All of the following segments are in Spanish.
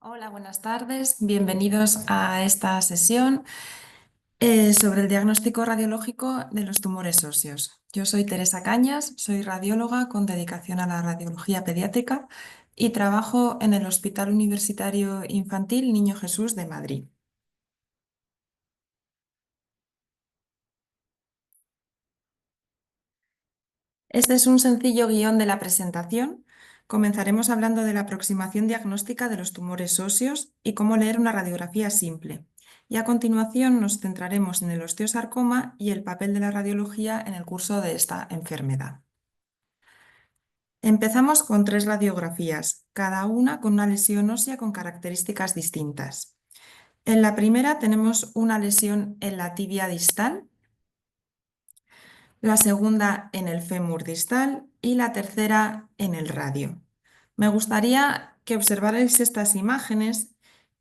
Hola, buenas tardes. Bienvenidos a esta sesión sobre el diagnóstico radiológico de los tumores óseos. Yo soy Teresa Cañas, soy radióloga con dedicación a la radiología pediátrica y trabajo en el Hospital Universitario Infantil Niño Jesús de Madrid. Este es un sencillo guión de la presentación. Comenzaremos hablando de la aproximación diagnóstica de los tumores óseos y cómo leer una radiografía simple. Y a continuación nos centraremos en el osteosarcoma y el papel de la radiología en el curso de esta enfermedad. Empezamos con 3 radiografías, cada una con una lesión ósea con características distintas. En la primera tenemos una lesión en la tibia distal, la segunda en el fémur distal y la tercera en el radio. Me gustaría que observarais estas imágenes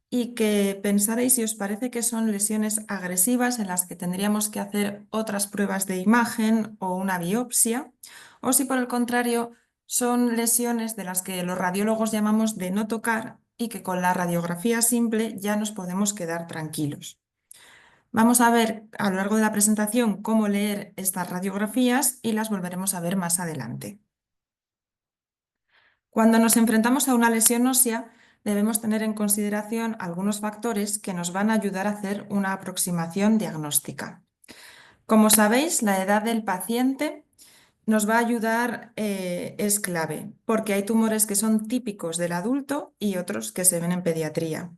y que pensarais si os parece que son lesiones agresivas en las que tendríamos que hacer otras pruebas de imagen o una biopsia, o si por el contrario son lesiones de las que los radiólogos llamamos de no tocar y que con la radiografía simple ya nos podemos quedar tranquilos. Vamos a ver a lo largo de la presentación cómo leer estas radiografías y las volveremos a ver más adelante. Cuando nos enfrentamos a una lesión ósea, debemos tener en consideración algunos factores que nos van a ayudar a hacer una aproximación diagnóstica. Como sabéis, la edad del paciente nos va a ayudar, es clave, porque hay tumores que son típicos del adulto y otros que se ven en pediatría.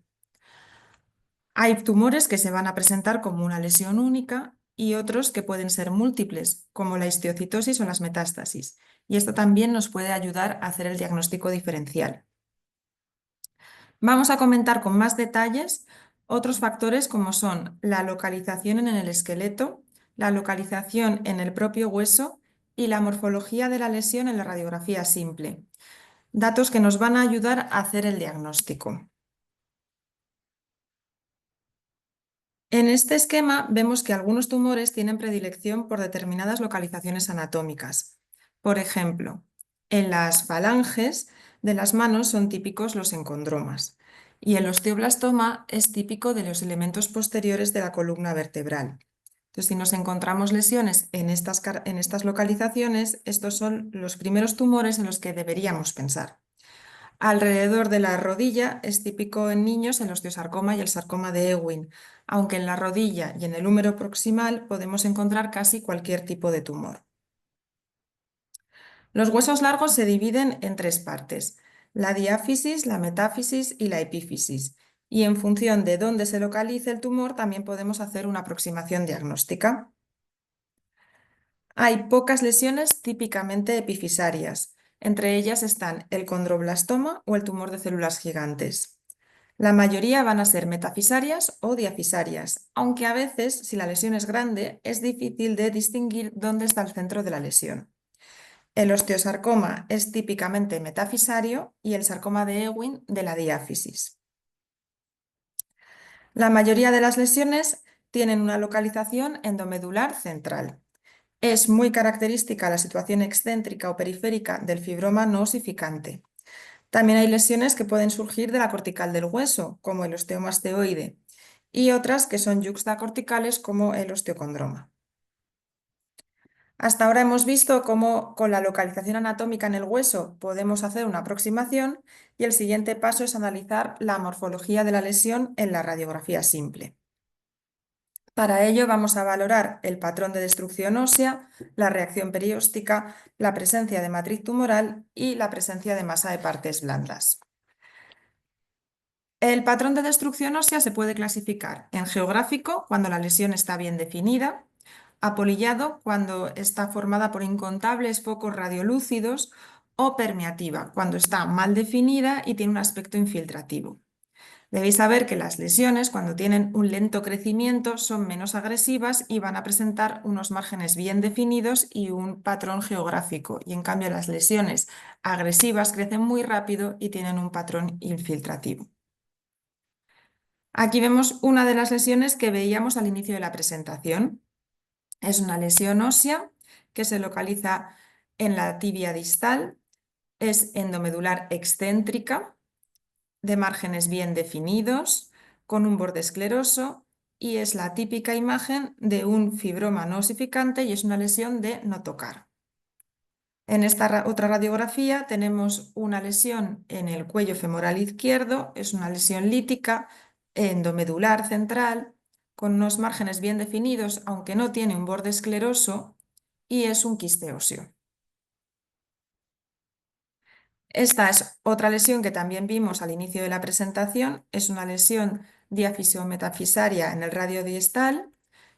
Hay tumores que se van a presentar como una lesión única y otros que pueden ser múltiples, como la histiocytosis o las metástasis. Y esto también nos puede ayudar a hacer el diagnóstico diferencial. Vamos a comentar con más detalles otros factores como son la localización en el esqueleto, la localización en el propio hueso y la morfología de la lesión en la radiografía simple. Datos que nos van a ayudar a hacer el diagnóstico. En este esquema vemos que algunos tumores tienen predilección por determinadas localizaciones anatómicas. Por ejemplo, en las falanges de las manos son típicos los encondromas y el osteoblastoma es típico de los elementos posteriores de la columna vertebral. Entonces, si nos encontramos lesiones en estas localizaciones, estos son los primeros tumores en los que deberíamos pensar. Alrededor de la rodilla es típico en niños el osteosarcoma y el sarcoma de Ewing, aunque en la rodilla y en el húmero proximal podemos encontrar casi cualquier tipo de tumor. Los huesos largos se dividen en 3 partes: la diáfisis, la metáfisis y la epífisis, y en función de dónde se localice el tumor también podemos hacer una aproximación diagnóstica. Hay pocas lesiones típicamente epifisarias. Entre ellas están el condroblastoma o el tumor de células gigantes. La mayoría van a ser metafisarias o diafisarias, aunque a veces, si la lesión es grande, es difícil de distinguir dónde está el centro de la lesión. El osteosarcoma es típicamente metafisario y el sarcoma de Ewing de la diáfisis. La mayoría de las lesiones tienen una localización endomedular central. Es muy característica la situación excéntrica o periférica del fibroma no osificante. También hay lesiones que pueden surgir de la cortical del hueso, como el osteomasteoide, y otras que son yuxtacorticales, como el osteocondroma. Hasta ahora hemos visto cómo con la localización anatómica en el hueso podemos hacer una aproximación y el siguiente paso es analizar la morfología de la lesión en la radiografía simple. Para ello vamos a valorar el patrón de destrucción ósea, la reacción perióstica, la presencia de matriz tumoral y la presencia de masa de partes blandas. El patrón de destrucción ósea se puede clasificar en geográfico, cuando la lesión está bien definida; apolillado, cuando está formada por incontables focos radiolúcidos; o permeativa, cuando está mal definida y tiene un aspecto infiltrativo. Debéis saber que las lesiones, cuando tienen un lento crecimiento, son menos agresivas y van a presentar unos márgenes bien definidos y un patrón geográfico. Y en cambio, las lesiones agresivas crecen muy rápido y tienen un patrón infiltrativo. Aquí vemos una de las lesiones que veíamos al inicio de la presentación. Es una lesión ósea que se localiza en la tibia distal, es endomedular excéntrica, de márgenes bien definidos, con un borde escleroso, y es la típica imagen de un fibroma no osificante y es una lesión de no tocar. En esta otra radiografía tenemos una lesión en el cuello femoral izquierdo, es una lesión lítica endomedular central, con unos márgenes bien definidos, aunque no tiene un borde escleroso, y es un quiste óseo. Esta es otra lesión que también vimos al inicio de la presentación, es una lesión diafiso-metafisaria en el radio distal,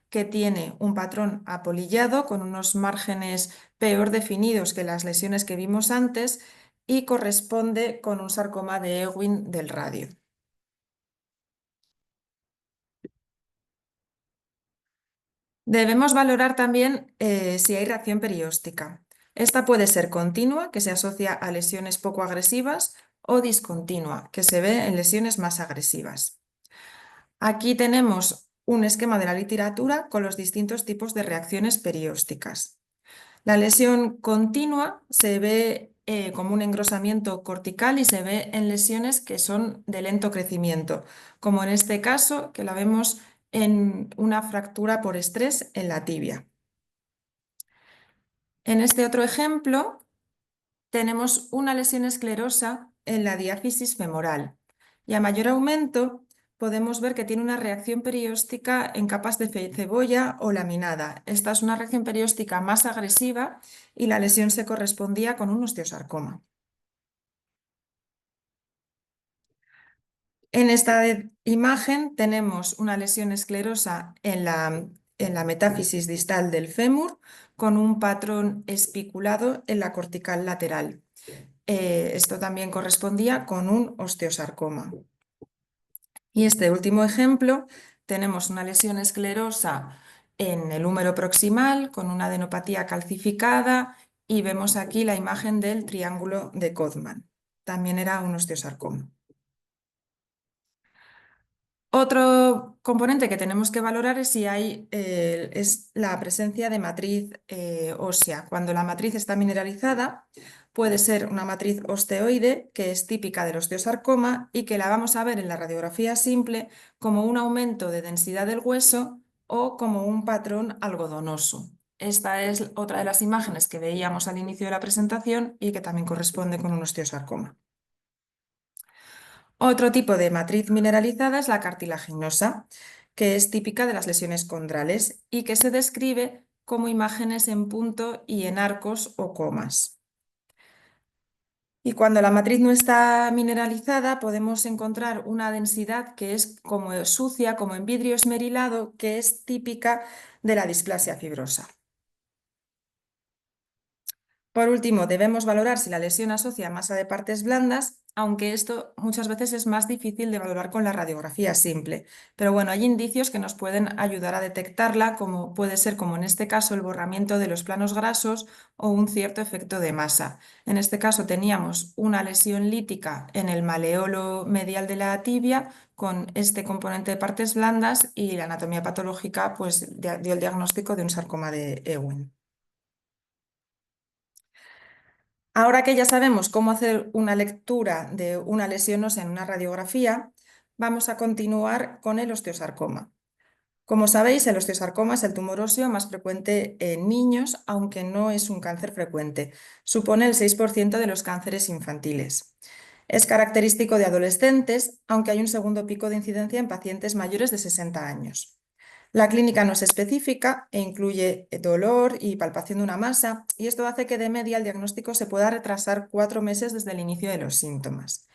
que tiene un patrón apolillado con unos márgenes peor definidos que las lesiones que vimos antes y corresponde con un sarcoma de Ewing del radio. Debemos valorar también si hay reacción perióstica. Esta puede ser continua, que se asocia a lesiones poco agresivas, o discontinua, que se ve en lesiones más agresivas. Aquí tenemos un esquema de la literatura con los distintos tipos de reacciones periósticas. La lesión continua se ve como un engrosamiento cortical y se ve en lesiones que son de lento crecimiento, como en este caso, que la vemos en una fractura por estrés en la tibia. En este otro ejemplo, tenemos una lesión esclerosa en la diáfisis femoral y a mayor aumento podemos ver que tiene una reacción perióstica en capas de cebolla o laminada. Esta es una reacción perióstica más agresiva y la lesión se correspondía con un osteosarcoma. En esta imagen tenemos una lesión esclerosa en la metáfisis distal del fémur con un patrón espiculado en la cortical lateral. Esto también correspondía con un osteosarcoma. Y este último ejemplo, tenemos una lesión esclerosa en el húmero proximal con una adenopatía calcificada y vemos aquí la imagen del triángulo de Codman. También era un osteosarcoma. Otro componente que tenemos que valorar es si hay es la presencia de matriz ósea. Cuando la matriz está mineralizada, puede ser una matriz osteoide, que es típica del osteosarcoma y que la vamos a ver en la radiografía simple como un aumento de densidad del hueso o como un patrón algodonoso. Esta es otra de las imágenes que veíamos al inicio de la presentación y que también corresponde con un osteosarcoma. Otro tipo de matriz mineralizada es la cartilaginosa, que es típica de las lesiones condrales y que se describe como imágenes en punto y en arcos o comas. Y cuando la matriz no está mineralizada, podemos encontrar una densidad que es como sucia, como en vidrio esmerilado, que es típica de la displasia fibrosa. Por último, debemos valorar si la lesión asocia masa de partes blandas, aunque esto muchas veces es más difícil de valorar con la radiografía simple. Pero bueno, hay indicios que nos pueden ayudar a detectarla, como puede ser, como en este caso, el borramiento de los planos grasos o un cierto efecto de masa. En este caso teníamos una lesión lítica en el maleolo medial de la tibia con este componente de partes blandas y la anatomía patológica pues, dio el diagnóstico de un sarcoma de Ewing. Ahora que ya sabemos cómo hacer una lectura de una lesión ósea en una radiografía, vamos a continuar con el osteosarcoma. Como sabéis, el osteosarcoma es el tumor óseo más frecuente en niños, aunque no es un cáncer frecuente. Supone el 6% de los cánceres infantiles. Es característico de adolescentes, aunque hay un segundo pico de incidencia en pacientes mayores de 60 años. La clínica no es específica e incluye dolor y palpación de una masa, y esto hace que de media el diagnóstico se pueda retrasar 4 meses desde el inicio de los síntomas.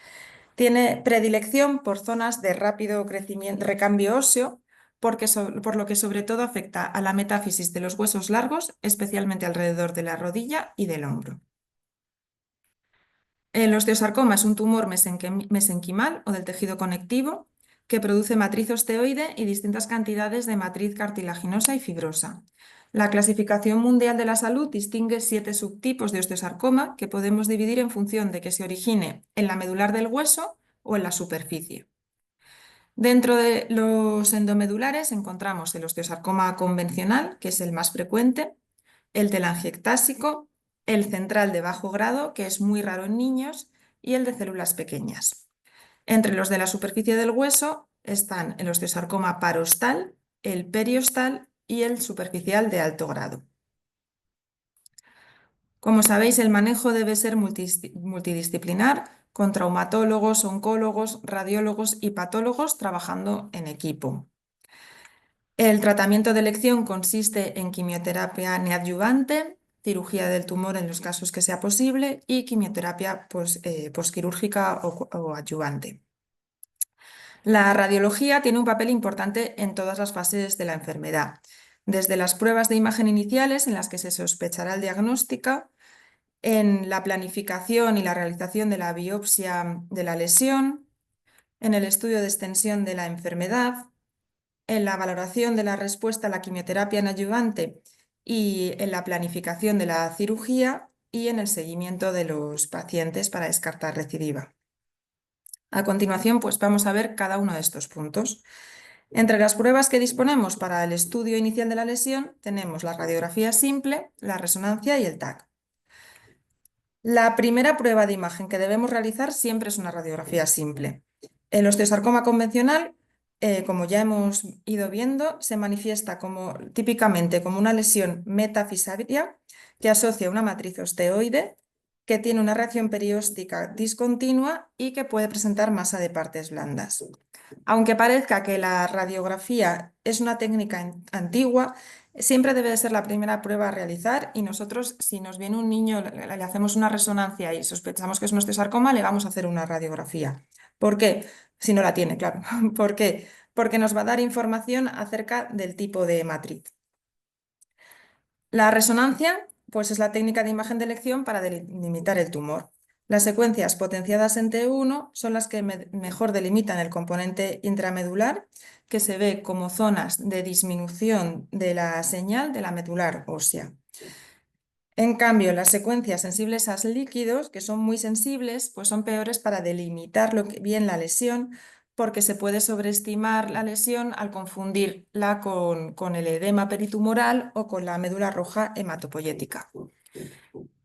Tiene predilección por zonas de rápido crecimiento, recambio óseo, por lo que sobre todo afecta a la metáfisis de los huesos largos, especialmente alrededor de la rodilla y del hombro. El osteosarcoma es un tumor mesenquimal o del tejido conectivo que produce matriz osteoide y distintas cantidades de matriz cartilaginosa y fibrosa. La Clasificación Mundial de la Salud distingue 7 subtipos de osteosarcoma que podemos dividir en función de que se origine en la medular del hueso o en la superficie. Dentro de los endomedulares encontramos el osteosarcoma convencional, que es el más frecuente, el telangiectásico, el central de bajo grado, que es muy raro en niños, y el de células pequeñas. Entre los de la superficie del hueso están el osteosarcoma parostal, el periostal y el superficial de alto grado. Como sabéis, el manejo debe ser multidisciplinar, con traumatólogos, oncólogos, radiólogos y patólogos trabajando en equipo. El tratamiento de elección consiste en quimioterapia neoadyuvante, cirugía del tumor en los casos que sea posible y quimioterapia posquirúrgica o adyuvante. La radiología tiene un papel importante en todas las fases de la enfermedad, desde las pruebas de imagen iniciales en las que se sospechará el diagnóstico, en la planificación y la realización de la biopsia de la lesión, en el estudio de extensión de la enfermedad, en la valoración de la respuesta a la quimioterapia neoadyuvante y en la planificación de la cirugía y en el seguimiento de los pacientes para descartar recidiva. A continuación, pues vamos a ver cada uno de estos puntos. Entre las pruebas que disponemos para el estudio inicial de la lesión tenemos la radiografía simple, la resonancia y el TAC. La primera prueba de imagen que debemos realizar siempre es una radiografía simple. El osteosarcoma convencional, como ya hemos ido viendo, se manifiesta típicamente como una lesión metafisaria que asocia una matriz osteoide que tiene una reacción perióstica discontinua y que puede presentar masa de partes blandas. Aunque parezca que la radiografía es una técnica antigua, siempre debe de ser la primera prueba a realizar y nosotros, si nos viene un niño, le hacemos una resonancia y sospechamos que es un osteosarcoma, le vamos a hacer una radiografía. ¿Por qué? Si no la tiene, claro. ¿Por qué? Porque nos va a dar información acerca del tipo de matriz. La resonancia, pues es la técnica de imagen de elección para delimitar el tumor. Las secuencias potenciadas en T1 son las que mejor delimitan el componente intramedular, que se ve como zonas de disminución de la señal de la medular ósea. En cambio, las secuencias sensibles a líquidos, que son muy sensibles, pues son peores para delimitar bien la lesión, porque se puede sobreestimar la lesión al confundirla con el edema peritumoral o con la médula roja hematopoyética.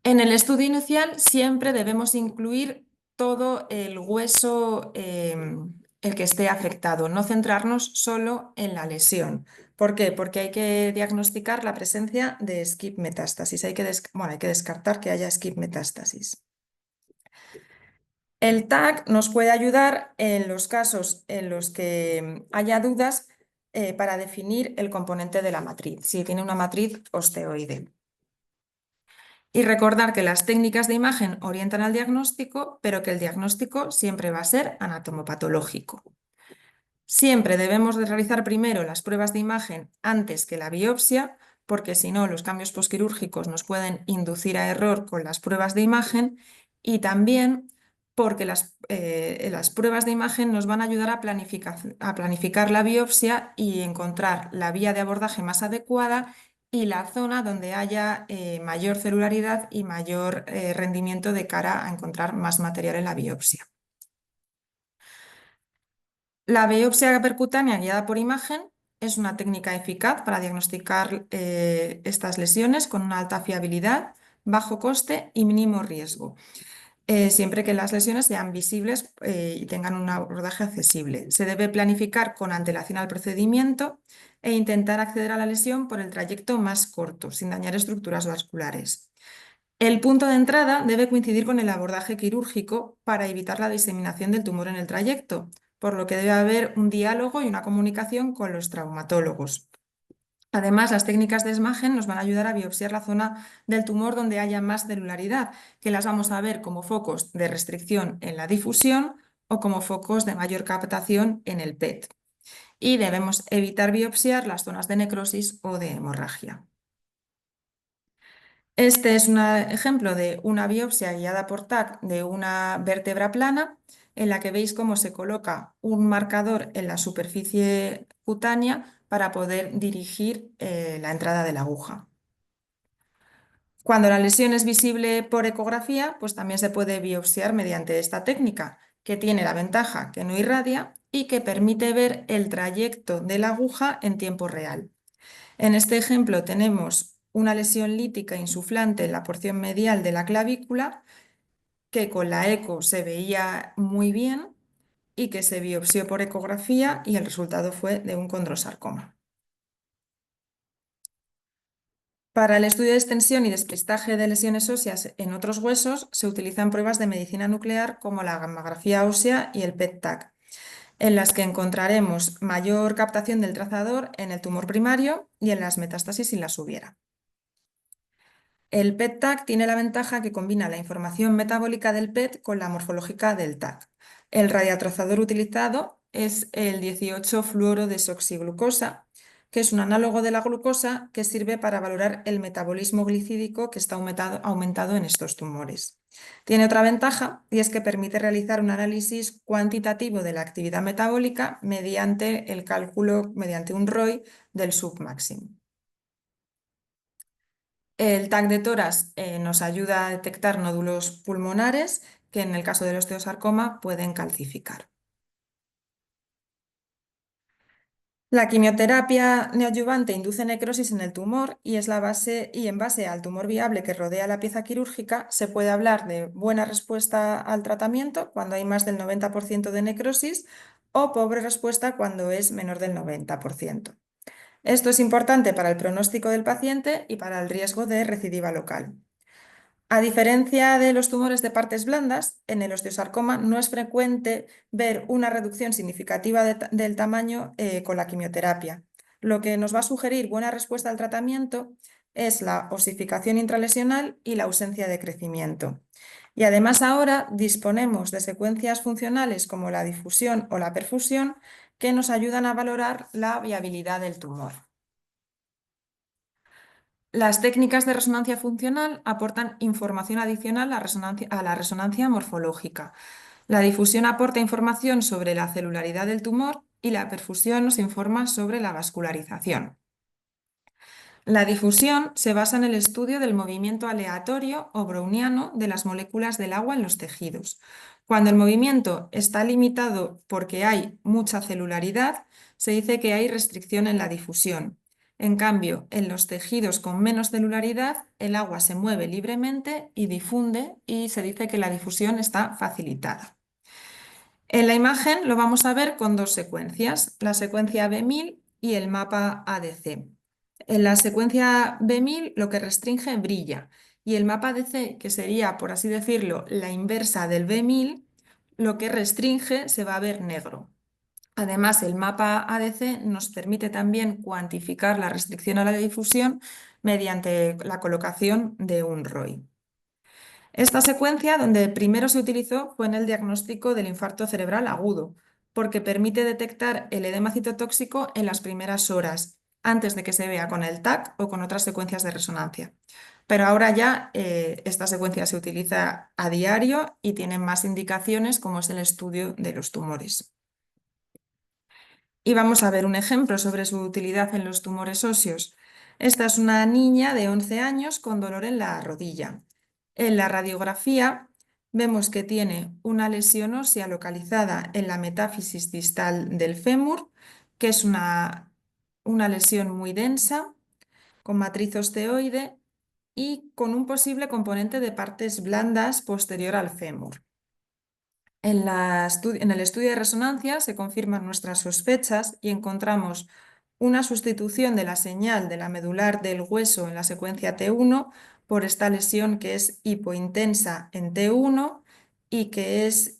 En el estudio inicial siempre debemos incluir todo el hueso, el que esté afectado, no centrarnos solo en la lesión. ¿Por qué? Porque hay que diagnosticar la presencia de skip metástasis. Hay que descartar que haya skip metástasis. El TAC nos puede ayudar en los casos en los que haya dudas para definir el componente de la matriz, si tiene una matriz osteoide. Y recordar que las técnicas de imagen orientan al diagnóstico, pero que el diagnóstico siempre va a ser anatomopatológico. Siempre debemos de realizar primero las pruebas de imagen antes que la biopsia, porque si no, los cambios posquirúrgicos nos pueden inducir a error con las pruebas de imagen y también porque las pruebas de imagen nos van a ayudar a planificar la biopsia y encontrar la vía de abordaje más adecuada y la zona donde haya mayor celularidad y mayor rendimiento de cara a encontrar más material en la biopsia. La biopsia percutánea guiada por imagen es una técnica eficaz para diagnosticar estas lesiones con una alta fiabilidad, bajo coste y mínimo riesgo, siempre que las lesiones sean visibles y tengan un abordaje accesible. Se debe planificar con antelación al procedimiento e intentar acceder a la lesión por el trayecto más corto, sin dañar estructuras vasculares. El punto de entrada debe coincidir con el abordaje quirúrgico para evitar la diseminación del tumor en el trayecto, por lo que debe haber un diálogo y una comunicación con los traumatólogos. Además, las técnicas de imagen nos van a ayudar a biopsiar la zona del tumor donde haya más celularidad, que las vamos a ver como focos de restricción en la difusión o como focos de mayor captación en el PET. Y debemos evitar biopsiar las zonas de necrosis o de hemorragia. Este es un ejemplo de una biopsia guiada por TAC de una vértebra plana en la que veis cómo se coloca un marcador en la superficie cutánea para poder dirigir la entrada de la aguja. Cuando la lesión es visible por ecografía, pues también se puede biopsiar mediante esta técnica, que tiene la ventaja que no irradia y que permite ver el trayecto de la aguja en tiempo real. En este ejemplo tenemos una lesión lítica insuflante en la porción medial de la clavícula, que con la eco se veía muy bien y que se biopsió por ecografía y el resultado fue de un condrosarcoma. Para el estudio de extensión y despistaje de lesiones óseas en otros huesos se utilizan pruebas de medicina nuclear como la gammagrafía ósea y el PET-TAC, en las que encontraremos mayor captación del trazador en el tumor primario y en las metástasis si las hubiera. El PET-TAC tiene la ventaja que combina la información metabólica del PET con la morfológica del TAC. El radiotrazador utilizado es el 18-fluorodesoxiglucosa, que es un análogo de la glucosa que sirve para valorar el metabolismo glicídico que está aumentado en estos tumores. Tiene otra ventaja y es que permite realizar un análisis cuantitativo de la actividad metabólica mediante el cálculo, mediante un ROI del submáximo. El TAC de tórax nos ayuda a detectar nódulos pulmonares que en el caso del osteosarcoma pueden calcificar. La quimioterapia neoadyuvante induce necrosis en el tumor y en base al tumor viable que rodea la pieza quirúrgica se puede hablar de buena respuesta al tratamiento cuando hay más del 90% de necrosis o pobre respuesta cuando es menor del 90%. Esto es importante para el pronóstico del paciente y para el riesgo de recidiva local. A diferencia de los tumores de partes blandas, en el osteosarcoma no es frecuente ver una reducción significativa del tamaño con la quimioterapia. Lo que nos va a sugerir buena respuesta al tratamiento es la osificación intralesional y la ausencia de crecimiento. Y además ahora disponemos de secuencias funcionales como la difusión o la perfusión que nos ayudan a valorar la viabilidad del tumor. Las técnicas de resonancia funcional aportan información adicional a la resonancia morfológica. La difusión aporta información sobre la celularidad del tumor y la perfusión nos informa sobre la vascularización. La difusión se basa en el estudio del movimiento aleatorio o browniano de las moléculas del agua en los tejidos. Cuando el movimiento está limitado porque hay mucha celularidad, se dice que hay restricción en la difusión. En cambio, en los tejidos con menos celularidad, el agua se mueve libremente y difunde y se dice que la difusión está facilitada. En la imagen lo vamos a ver con dos secuencias, la secuencia B1000 y el mapa ADC. En la secuencia B1000 lo que restringe brilla y el mapa ADC, que sería, por así decirlo, la inversa del B1000, lo que restringe se va a ver negro. Además, el mapa ADC nos permite también cuantificar la restricción a la difusión mediante la colocación de un ROI. Esta secuencia, donde primero se utilizó, fue en el diagnóstico del infarto cerebral agudo, porque permite detectar el edema citotóxico en las primeras horas, antes de que se vea con el TAC o con otras secuencias de resonancia. Pero ahora ya esta secuencia se utiliza a diario y tiene más indicaciones, como es el estudio de los tumores. Y vamos a ver un ejemplo sobre su utilidad en los tumores óseos. Esta es una niña de 11 años con dolor en la rodilla. En la radiografía vemos que tiene una lesión ósea localizada en la metáfisis distal del fémur, que es una lesión muy densa, con matriz osteoide y con un posible componente de partes blandas posterior al fémur. En el estudio de resonancia se confirman nuestras sospechas y encontramos una sustitución de la señal de la medular del hueso en la secuencia T1 por esta lesión que es hipointensa en T1 y que es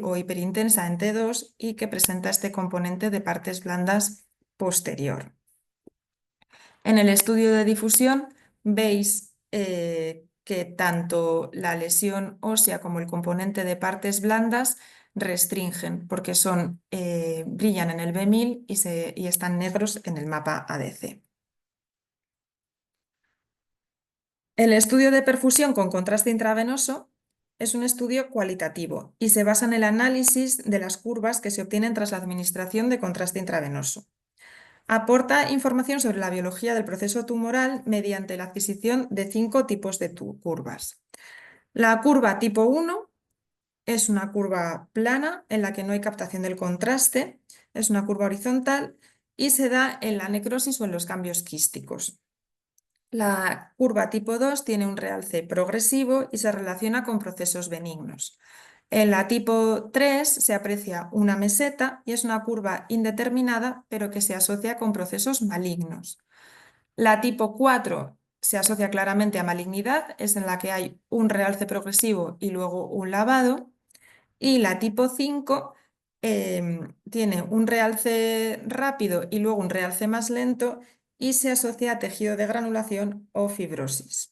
o hiperintensa en T2 y que presenta este componente de partes blandas posterior. En el estudio de difusión veis que tanto la lesión ósea como el componente de partes blandas restringen porque brillan en el B1000 y están negros en el mapa ADC. El estudio de perfusión con contraste intravenoso es un estudio cualitativo y se basa en el análisis de las curvas que se obtienen tras la administración de contraste intravenoso. Aporta información sobre la biología del proceso tumoral mediante la adquisición de 5 tipos de curvas. La curva tipo 1 es una curva plana en la que no hay captación del contraste, es una curva horizontal y se da en la necrosis o en los cambios quísticos. La curva tipo 2 tiene un realce progresivo y se relaciona con procesos benignos. En la tipo 3 se aprecia una meseta y es una curva indeterminada, pero que se asocia con procesos malignos. La tipo 4 se asocia claramente a malignidad, es en la que hay un realce progresivo y luego un lavado. Y la tipo 5 tiene un realce rápido y luego un realce más lento y se asocia a tejido de granulación o fibrosis.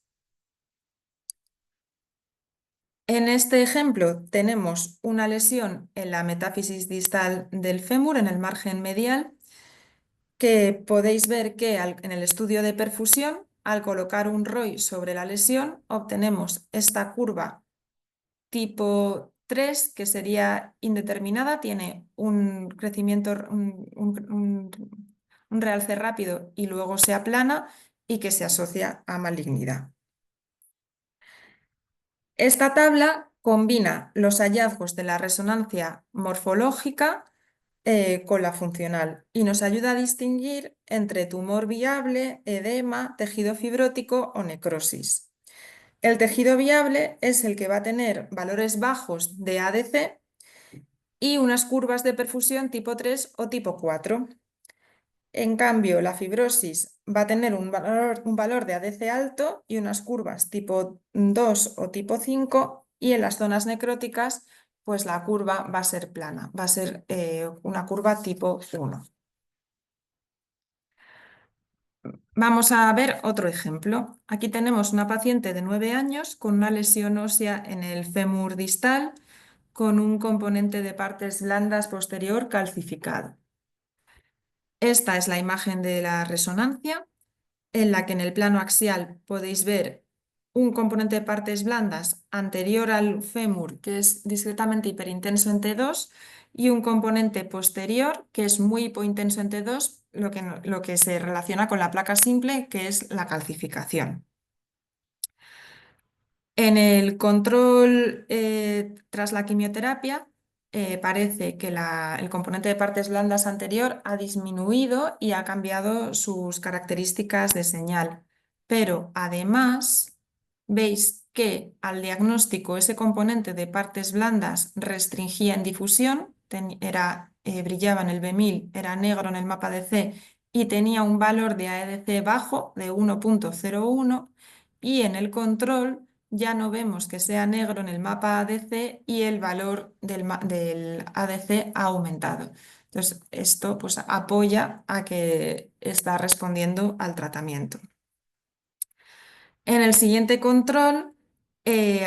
En este ejemplo tenemos una lesión en la metáfisis distal del fémur, en el margen medial, que podéis ver que en el estudio de perfusión, al colocar un ROI sobre la lesión, obtenemos esta curva tipo 3, que sería indeterminada, tiene un crecimiento, un realce rápido y luego se aplana y que se asocia a malignidad. Esta tabla combina los hallazgos de la resonancia morfológica con la funcional y nos ayuda a distinguir entre tumor viable, edema, tejido fibrótico o necrosis. El tejido viable es el que va a tener valores bajos de ADC y unas curvas de perfusión tipo 3 o tipo 4. En cambio, la fibrosis va a tener un valor de ADC alto y unas curvas tipo 2 o tipo 5, y en las zonas necróticas, pues la curva va a ser plana, va a ser una curva tipo 1. Vamos a ver otro ejemplo. Aquí tenemos una paciente de 9 años con una lesión ósea en el fémur distal con un componente de partes blandas posterior calcificado. Esta es la imagen de la resonancia, en la que en el plano axial podéis ver un componente de partes blandas anterior al fémur, que es discretamente hiperintenso en T2, y un componente posterior, que es muy hipointenso en T2, lo que se relaciona con la placa simple, que es la calcificación. En el control tras la quimioterapia, parece que el componente de partes blandas anterior ha disminuido y ha cambiado sus características de señal. Pero además, veis que al diagnóstico ese componente de partes blandas restringía en difusión, brillaba en el B1000, era negro en el mapa DC y tenía un valor de AEDC bajo de 1,01, y en el control ya no vemos que sea negro en el mapa ADC y el valor del ADC ha aumentado. Entonces, esto pues, apoya a que está respondiendo al tratamiento. En el siguiente control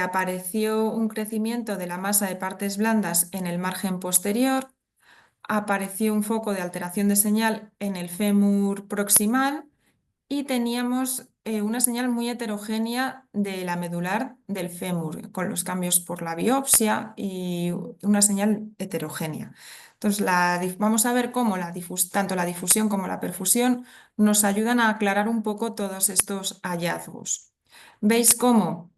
apareció un crecimiento de la masa de partes blandas en el margen posterior, apareció un foco de alteración de señal en el fémur proximal y teníamos una señal muy heterogénea de la medular del fémur, con los cambios por la biopsia y una señal heterogénea. Entonces, vamos a ver cómo tanto la difusión como la perfusión nos ayudan a aclarar un poco todos estos hallazgos. ¿Veis cómo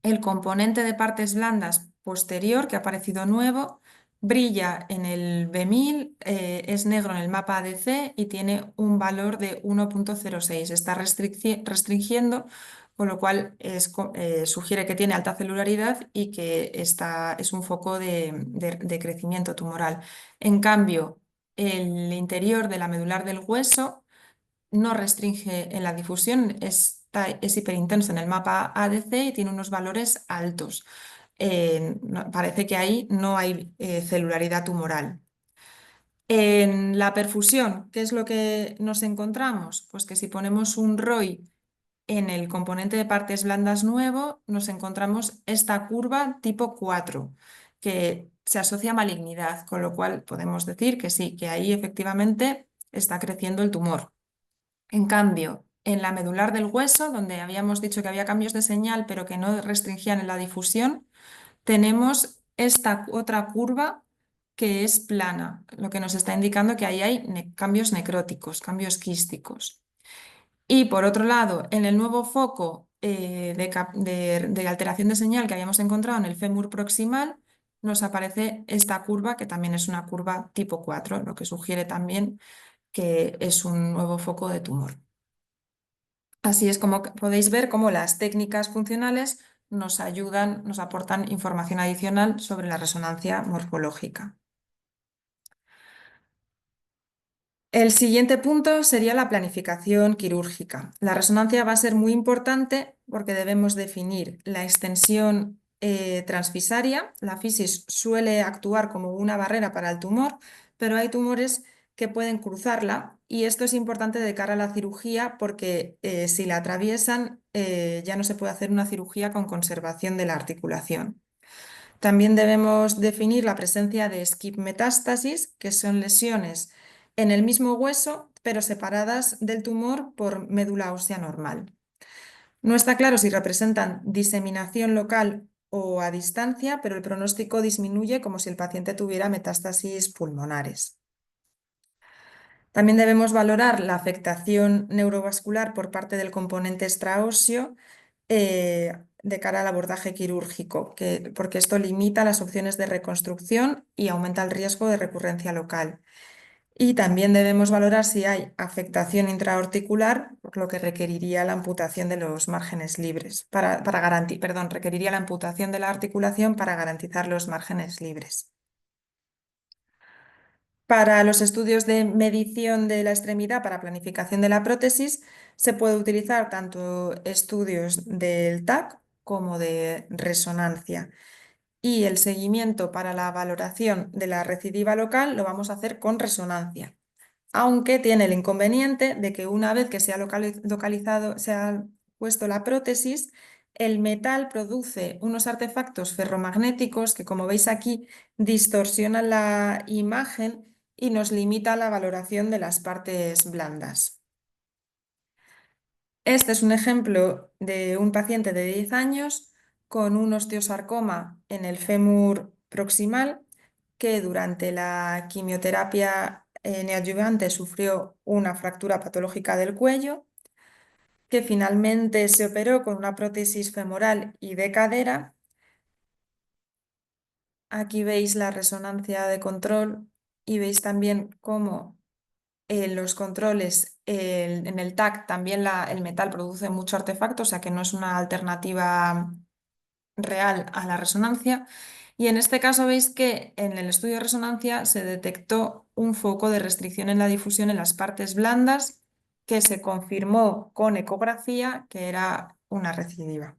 el componente de partes blandas posterior, que ha aparecido nuevo, brilla en el B1000, es negro en el mapa ADC y tiene un valor de 1,06? Está restringiendo, con lo cual sugiere que tiene alta celularidad y que es un foco de crecimiento tumoral. En cambio, el interior de la medular del hueso no restringe en la difusión, es hiperintenso en el mapa ADC y tiene unos valores altos. Parece que ahí no hay celularidad tumoral. En la perfusión, ¿qué es lo que nos encontramos? Pues que si ponemos un ROI en el componente de partes blandas nuevo, nos encontramos esta curva tipo 4, que se asocia a malignidad, con lo cual podemos decir que sí, que ahí efectivamente está creciendo el tumor. En cambio, en la medular del hueso, donde habíamos dicho que había cambios de señal pero que no restringían en la difusión, tenemos esta otra curva que es plana, lo que nos está indicando que ahí hay cambios necróticos, cambios quísticos. Y por otro lado, en el nuevo foco de alteración de señal que habíamos encontrado en el fémur proximal, nos aparece esta curva, que también es una curva tipo 4, lo que sugiere también que es un nuevo foco de tumor. Así es como podéis ver cómo las técnicas funcionales nos ayudan, nos aportan información adicional sobre la resonancia morfológica. El siguiente punto sería la planificación quirúrgica. La resonancia va a ser muy importante porque debemos definir la extensión transfisaria. La fisis suele actuar como una barrera para el tumor, pero hay tumores que pueden cruzarla y esto es importante de cara a la cirugía porque si la atraviesan ya no se puede hacer una cirugía con conservación de la articulación. También debemos definir la presencia de skip metástasis, que son lesiones en el mismo hueso, pero separadas del tumor por médula ósea normal. No está claro si representan diseminación local o a distancia, pero el pronóstico disminuye como si el paciente tuviera metástasis pulmonares. También debemos valorar la afectación neurovascular por parte del componente extraóseo de cara al abordaje quirúrgico, porque esto limita las opciones de reconstrucción y aumenta el riesgo de recurrencia local. Y también debemos valorar si hay afectación intraarticular, por lo que requeriría la amputación de los márgenes libres, requeriría la amputación de la articulación para garantizar los márgenes libres. Para los estudios de medición de la extremidad para planificación de la prótesis, se puede utilizar tanto estudios del TAC como de resonancia. Y el seguimiento para la valoración de la recidiva local lo vamos a hacer con resonancia, aunque tiene el inconveniente de que una vez que se ha localizado, se ha puesto la prótesis, el metal produce unos artefactos ferromagnéticos que, como veis aquí, distorsionan la imagen y nos limita la valoración de las partes blandas. Este es un ejemplo de un paciente de 10 años con un osteosarcoma en el fémur proximal que durante la quimioterapia neoadyuvante sufrió una fractura patológica del cuello, que finalmente se operó con una prótesis femoral y de cadera. Aquí veis la resonancia de control y veis también cómo en los controles, en el TAC también el metal produce mucho artefacto, o sea que no es una alternativa real a la resonancia. Y en este caso veis que en el estudio de resonancia se detectó un foco de restricción en la difusión en las partes blandas que se confirmó con ecografía que era una recidiva.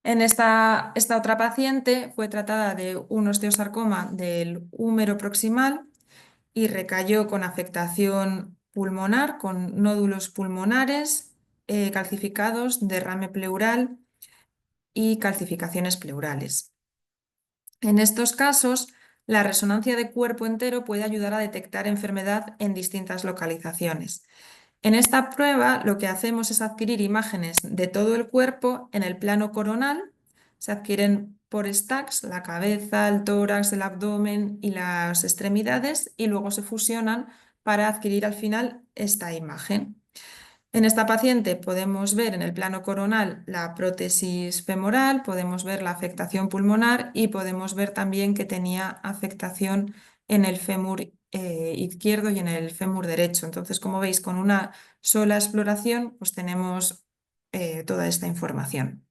En esta otra paciente fue tratada de un osteosarcoma del húmero proximal y recayó con afectación pulmonar, con nódulos pulmonares calcificados, derrame pleural y calcificaciones pleurales. En estos casos, la resonancia de cuerpo entero puede ayudar a detectar enfermedad en distintas localizaciones. En esta prueba lo que hacemos es adquirir imágenes de todo el cuerpo en el plano coronal. Se adquieren por stacks la cabeza, el tórax, el abdomen y las extremidades y luego se fusionan para adquirir al final esta imagen. En esta paciente podemos ver en el plano coronal la prótesis femoral, podemos ver la afectación pulmonar y podemos ver también que tenía afectación en el fémur izquierdo y en el fémur derecho. Entonces, como veis, con una sola exploración, pues tenemos toda esta información.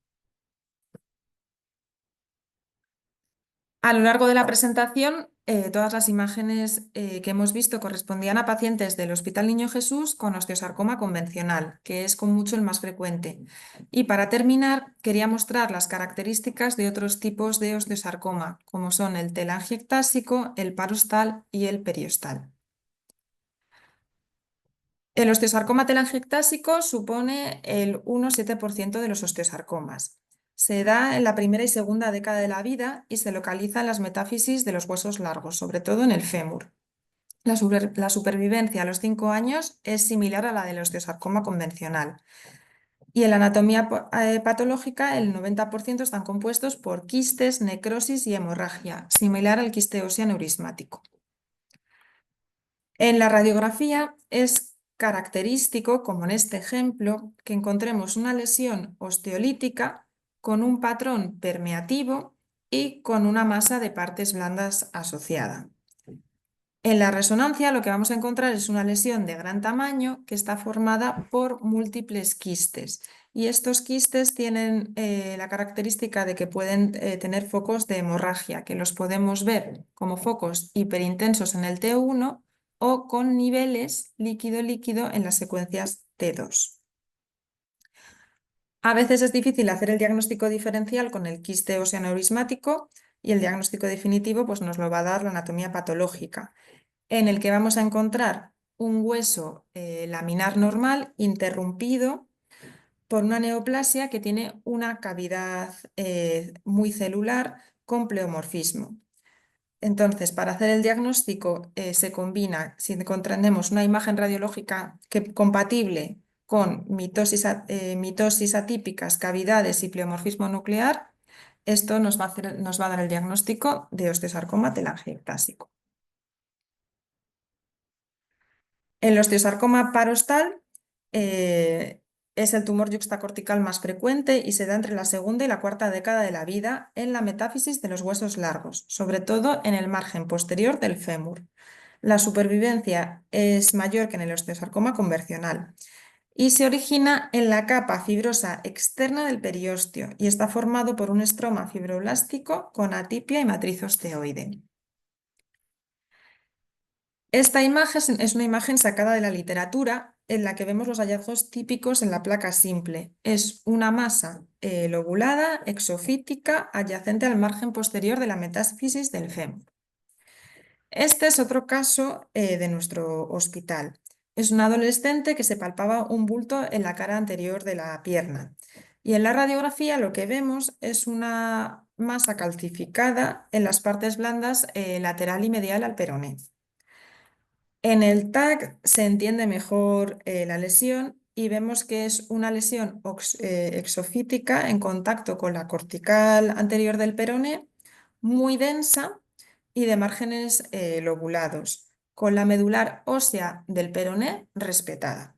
A lo largo de la presentación, todas las imágenes que hemos visto correspondían a pacientes del Hospital Niño Jesús con osteosarcoma convencional, que es con mucho el más frecuente. Y para terminar, quería mostrar las características de otros tipos de osteosarcoma, como son el telangiectásico, el parostal y el periostal. El osteosarcoma telangiectásico supone el 1,7% de los osteosarcomas. Se da en la primera y segunda década de la vida y se localiza en las metáfisis de los huesos largos, sobre todo en el fémur. La supervivencia a los 5 años es similar a la del osteosarcoma convencional. Y en la anatomía patológica, el 90% están compuestos por quistes, necrosis y hemorragia, similar al quiste óseo aneurismático. En la radiografía es característico, como en este ejemplo, que encontremos una lesión osteolítica con un patrón permeativo y con una masa de partes blandas asociada. En la resonancia lo que vamos a encontrar es una lesión de gran tamaño que está formada por múltiples quistes. Y estos quistes tienen la característica de que pueden tener focos de hemorragia, que los podemos ver como focos hiperintensos en el T1 o con niveles líquido-líquido en las secuencias T2. A veces es difícil hacer el diagnóstico diferencial con el quiste óseo aneurismático y el diagnóstico definitivo pues, nos lo va a dar la anatomía patológica, en el que vamos a encontrar un hueso laminar normal interrumpido por una neoplasia que tiene una cavidad muy celular con pleomorfismo. Entonces, para hacer el diagnóstico se combina, si encontramos una imagen radiológica compatible con mitosis atípicas, cavidades y pleomorfismo nuclear, esto nos va a dar el diagnóstico de osteosarcoma telangiectásico. El osteosarcoma parostal es el tumor yuxtacortical más frecuente y se da entre la segunda y la cuarta década de la vida en la metáfisis de los huesos largos, sobre todo en el margen posterior del fémur. La supervivencia es mayor que en el osteosarcoma convencional y se origina en la capa fibrosa externa del periósteo y está formado por un estroma fibroblástico con atipia y matriz osteoide. Esta imagen es una imagen sacada de la literatura en la que vemos los hallazgos típicos en la placa simple. Es una masa lobulada, exofítica, adyacente al margen posterior de la metáfisis del fémur. Este es otro caso de nuestro hospital. Es un adolescente que se palpaba un bulto en la cara anterior de la pierna. Y en la radiografía lo que vemos es una masa calcificada en las partes blandas lateral y medial al peroné. En el TAC se entiende mejor la lesión y vemos que es una lesión exofítica en contacto con la cortical anterior del peroné, muy densa y de márgenes lobulados, con la medular ósea del peroné respetada.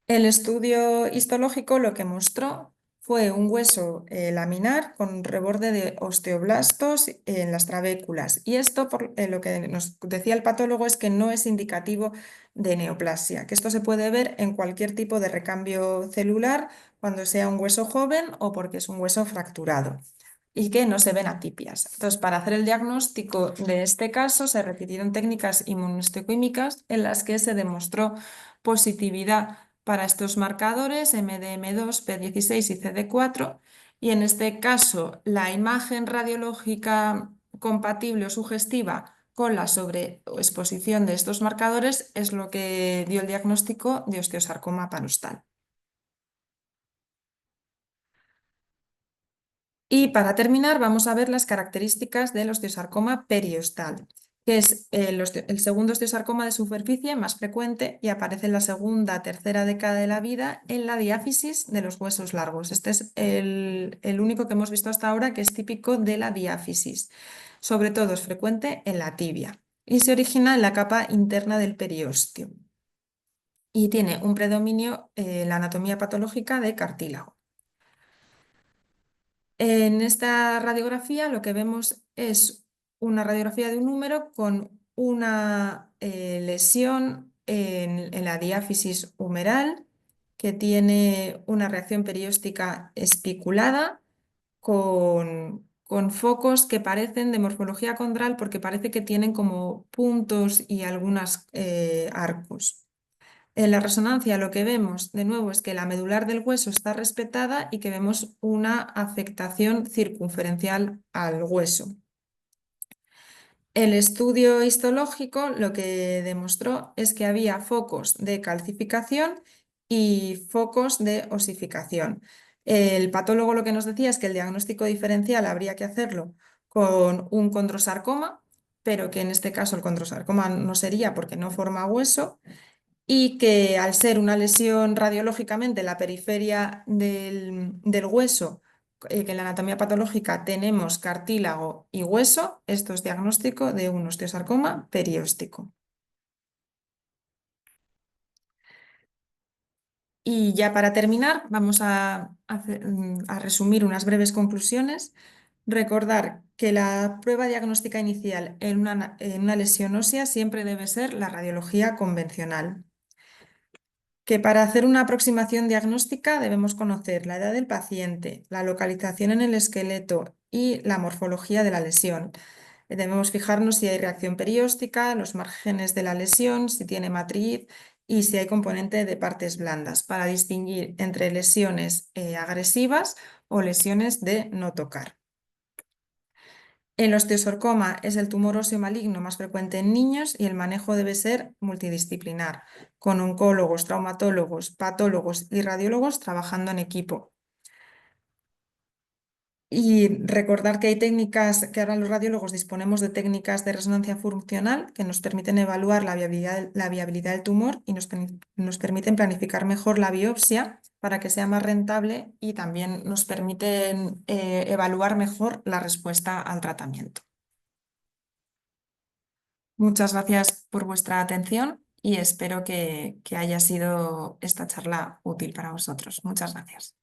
El estudio histológico lo que mostró fue un hueso laminar con reborde de osteoblastos en las trabéculas. Y esto, lo que nos decía el patólogo, es que no es indicativo de neoplasia, que esto se puede ver en cualquier tipo de recambio celular cuando sea un hueso joven o porque es un hueso fracturado y que no se ven atipias. Entonces, para hacer el diagnóstico de este caso, se repitieron técnicas inmunohistoquímicas en las que se demostró positividad para estos marcadores MDM2, P16 y CD4, y en este caso la imagen radiológica compatible o sugestiva con la sobreexposición de estos marcadores es lo que dio el diagnóstico de osteosarcoma panostal. Y para terminar, vamos a ver las características del osteosarcoma periostal, que es el segundo osteosarcoma de superficie más frecuente y aparece en la segunda, tercera década de la vida en la diáfisis de los huesos largos. Este es el único que hemos visto hasta ahora que es típico de la diáfisis. Sobre todo es frecuente en la tibia y se origina en la capa interna del periósteo y tiene un predominio en la anatomía patológica de cartílago. En esta radiografía lo que vemos es una radiografía de un húmero con una lesión en la diáfisis humeral que tiene una reacción perióstica espiculada con focos que parecen de morfología condral porque parece que tienen como puntos y algunos arcos. En la resonancia lo que vemos de nuevo es que la medular del hueso está respetada y que vemos una afectación circunferencial al hueso. El estudio histológico lo que demostró es que había focos de calcificación y focos de osificación. El patólogo lo que nos decía es que el diagnóstico diferencial habría que hacerlo con un condrosarcoma, pero que en este caso el condrosarcoma no sería porque no forma hueso y que al ser una lesión radiológicamente en la periferia del hueso, que en la anatomía patológica tenemos cartílago y hueso, esto es diagnóstico de un osteosarcoma perióstico. Y ya para terminar, vamos a resumir unas breves conclusiones. Recordar que la prueba diagnóstica inicial en una lesión ósea siempre debe ser la radiología convencional. Que para hacer una aproximación diagnóstica debemos conocer la edad del paciente, la localización en el esqueleto y la morfología de la lesión. Debemos fijarnos si hay reacción perióstica, los márgenes de la lesión, si tiene matriz y si hay componente de partes blandas, para distinguir entre lesiones agresivas o lesiones de no tocar. El osteosarcoma es el tumor óseo maligno más frecuente en niños y el manejo debe ser multidisciplinar, con oncólogos, traumatólogos, patólogos y radiólogos trabajando en equipo. Y recordar que hay técnicas, que ahora los radiólogos disponemos de técnicas de resonancia funcional que nos permiten evaluar la viabilidad del tumor y nos permiten planificar mejor la biopsia para que sea más rentable y también nos permiten evaluar mejor la respuesta al tratamiento. Muchas gracias por vuestra atención y espero que haya sido esta charla útil para vosotros. Muchas gracias.